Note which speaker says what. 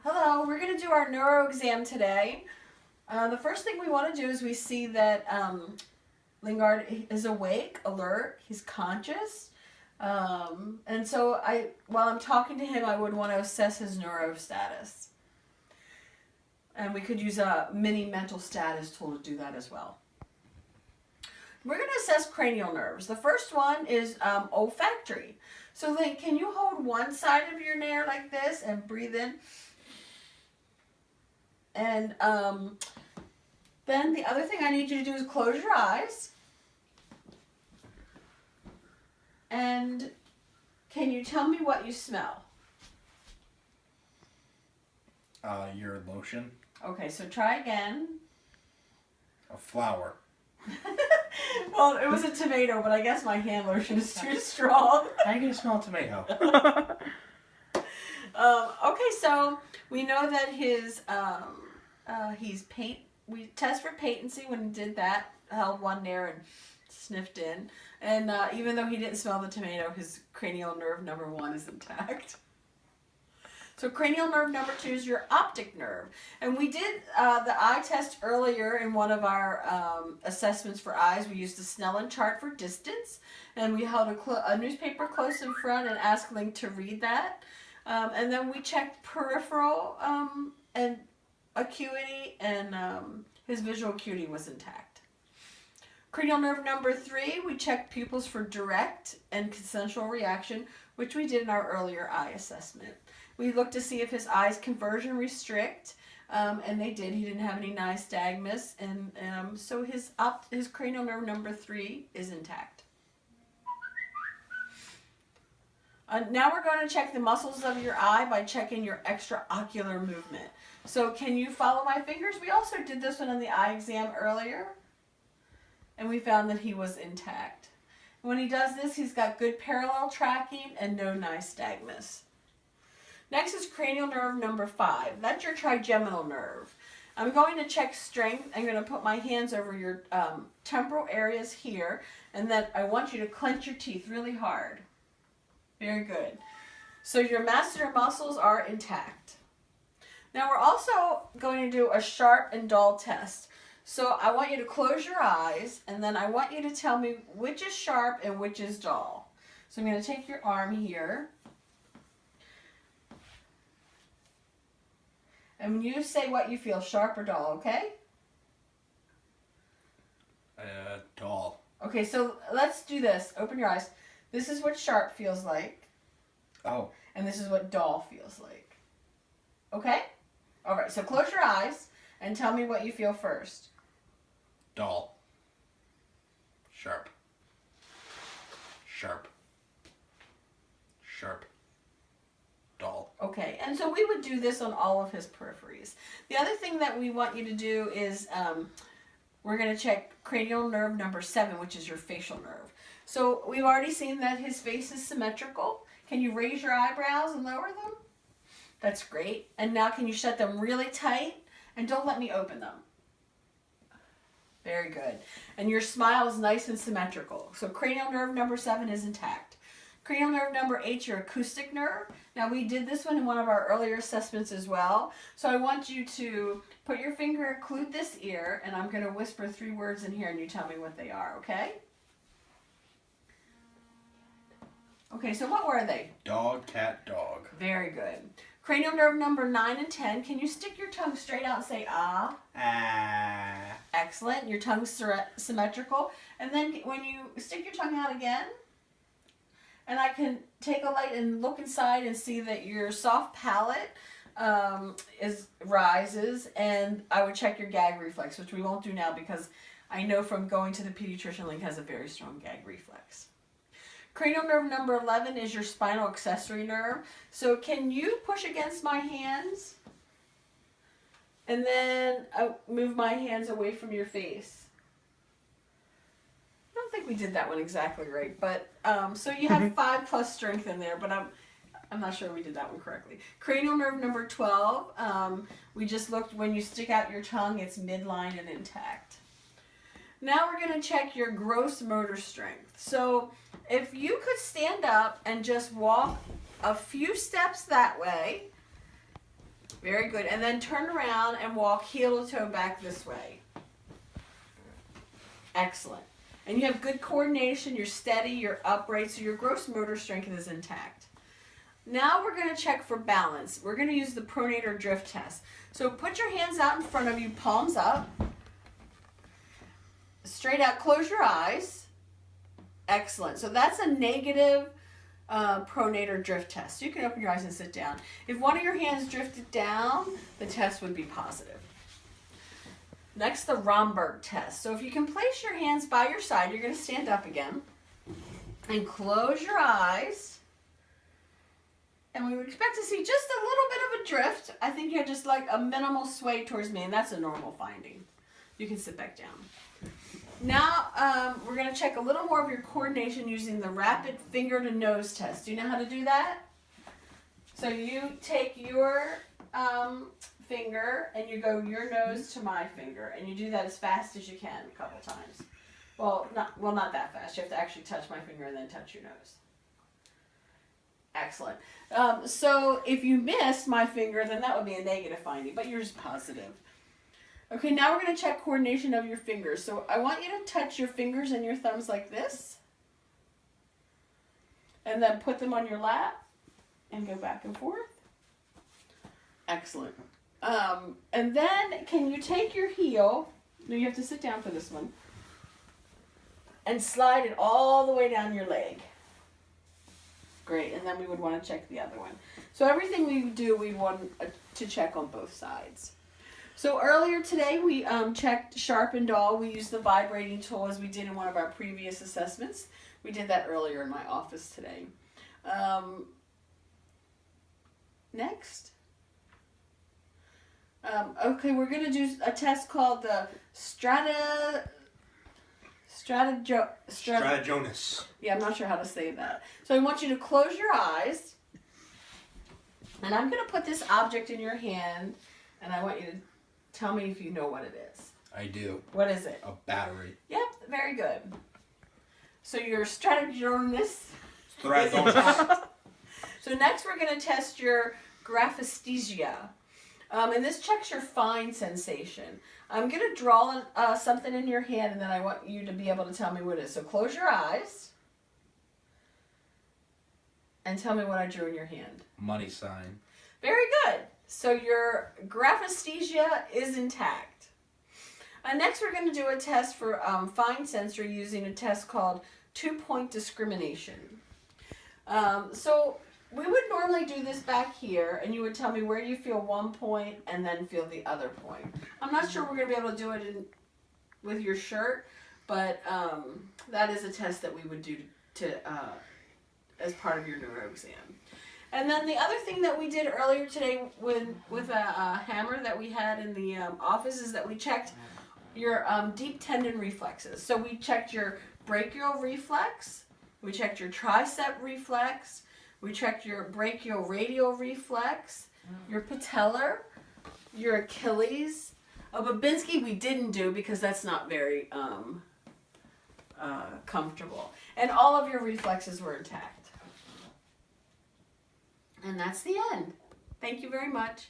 Speaker 1: Hello, we're going to do our neuro exam today. The first thing we want to do is we see that Lingard is awake, alert, he's conscious. And so while I'm talking to him, I would want to assess his neuro status. And we could use a mini mental status tool to do that as well. We're going to assess cranial nerves. The first one is olfactory. So Link, can you hold one side of your nair like this and breathe in? And then the other thing I need you to do is close your eyes. And can you tell me what you smell?
Speaker 2: Your lotion.
Speaker 1: Okay, so try again.
Speaker 2: A flower.
Speaker 1: Well, it was a tomato, but I guess my hand lotion is too strong.
Speaker 2: How you gonna smell tomato?
Speaker 1: Okay, so we know that we test for patency when he did that, held one there and sniffed in. And even though he didn't smell the tomato, his cranial nerve number 1 is intact. So cranial nerve number 2 is your optic nerve. And we did the eye test earlier in one of our assessments for eyes. We used the Snellen chart for distance. And we held a newspaper close in front and asked Link to read that. And then we checked peripheral and acuity, and his visual acuity was intact. Cranial nerve number 3, we checked pupils for direct and consensual reaction, which we did in our earlier eye assessment. We looked to see if his eyes conversion restrict, and they did. He didn't have any nystagmus, and so his cranial nerve number 3 is intact. Now we're going to check the muscles of your eye by checking your extraocular movement. So can you follow my fingers? We also did this one on the eye exam earlier, and we found that he was intact. When he does this, he's got good parallel tracking and no nystagmus. Next is cranial nerve number 5. That's your trigeminal nerve. I'm going to check strength. I'm going to put my hands over your temporal areas here, and then I want you to clench your teeth really hard. Very good. So your masseter muscles are intact. Now we're also going to do a sharp and dull test. So I want you to close your eyes, and then I want you to tell me which is sharp and which is dull. So I'm going to take your arm here. And when you say what you feel, sharp or dull, okay?
Speaker 2: Dull.
Speaker 1: Okay, so let's do this. Open your eyes. This is what sharp feels like.
Speaker 2: Oh.
Speaker 1: And this is what dull feels like. Okay? All right, so close your eyes and tell me what you feel first.
Speaker 2: Dull. Sharp. Sharp. Sharp. Dull.
Speaker 1: Okay, and so we would do this on all of his peripheries. The other thing that we want you to do is we're going to check cranial nerve number 7, which is your facial nerve. So we've already seen that his face is symmetrical. Can you raise your eyebrows and lower them? That's great. And now can you shut them really tight? And don't let me open them. Very good. And your smile is nice and symmetrical. So cranial nerve number 7 is intact. Cranial nerve number 8, your acoustic nerve. Now we did this one in one of our earlier assessments as well. So I want you to put your finger, occlude this ear, and I'm going to whisper 3 words in here and you tell me what they are, okay? Okay, so what were they?
Speaker 2: Dog, cat, dog.
Speaker 1: Very good. Cranial nerve number 9 and 10. Can you stick your tongue straight out and say ah?
Speaker 2: Ah.
Speaker 1: Excellent. Your tongue's symmetrical. And then when you stick your tongue out again, and I can take a light and look inside and see that your soft palate rises, and I would check your gag reflex, which we won't do now because I know from going to the pediatrician, Link has a very strong gag reflex. Cranial nerve number 11 is your spinal accessory nerve. So can you push against my hands? And then move my hands away from your face. I don't think we did that one exactly right, but so you have 5 plus strength in there, but I'm not sure we did that one correctly. Cranial nerve number 12, we just looked, when you stick out your tongue, it's midline and intact. Now we're going to check your gross motor strength. So if you could stand up and just walk a few steps that way, Very good. And then turn around and walk heel to toe back this way. Excellent. And you have good coordination, you're steady, you're upright, so your gross motor strength is intact. Now we're going to check for balance. We're going to use the pronator drift test. So put your hands out in front of you, palms up. Straight out, close your eyes. Excellent. So that's a negative pronator drift test. You can open your eyes and sit down. If one of your hands drifted down, the test would be positive. Next, the Romberg test. So if you can place your hands by your side, you're going to stand up again and close your eyes. And we would expect to see just a little bit of a drift. I think you had just like a minimal sway towards me, and that's a normal finding. You can sit back down. Now, we're going to check a little more of your coordination using the rapid finger to nose test. Do you know how to do that? So you take your finger and you go your nose to my finger, and you do that as fast as you can a couple times. Well, not that fast. You have to actually touch my finger and then touch your nose. Excellent. So if you missed my finger, then that would be a negative finding, but yours is positive. Okay, now we're going to check coordination of your fingers. So I want you to touch your fingers and your thumbs like this. And then put them on your lap and go back and forth. Excellent. And then can you take your heel, no, you have to sit down for this one, and slide it all the way down your leg. Great, and then we would want to check the other one. So everything we do, we want to check on both sides. So earlier today, we checked sharp and dull. We used the vibrating tool as we did in one of our previous assessments. We did that earlier in my office today. Next. Okay, we're going to do a test called the
Speaker 2: Stratajonas.
Speaker 1: Yeah, I'm not sure how to say that. So I want you to close your eyes. And I'm going to put this object in your hand. And I want you to tell me if you know what it is.
Speaker 2: I do.
Speaker 1: What is it?
Speaker 2: A battery.
Speaker 1: Yep, very good. So your Stratajonas.
Speaker 2: Stratajonas.
Speaker 1: So next we're going to test your graphesthesia. And this checks your fine sensation. I'm going to draw something in your hand, and then I want you to be able to tell me what it is. So close your eyes and tell me what I drew in your hand.
Speaker 2: Money sign.
Speaker 1: Very good. So your graphesthesia is intact. Next, we're going to do a test for fine sensory using a test called 2-point discrimination. So we would normally do this back here, and you would tell me where you feel one point and then feel the other point. I'm not sure we're going to be able to do it with your shirt, but that is a test that we would do as part of your neuro exam. And then the other thing that we did earlier today with a hammer that we had in the office is that we checked your deep tendon reflexes. So we checked your brachial reflex, we checked your tricep reflex, we checked your brachioradial reflex, your patellar, your Achilles. Babinski we didn't do because that's not very comfortable. And all of your reflexes were intact. And that's the end. Thank you very much.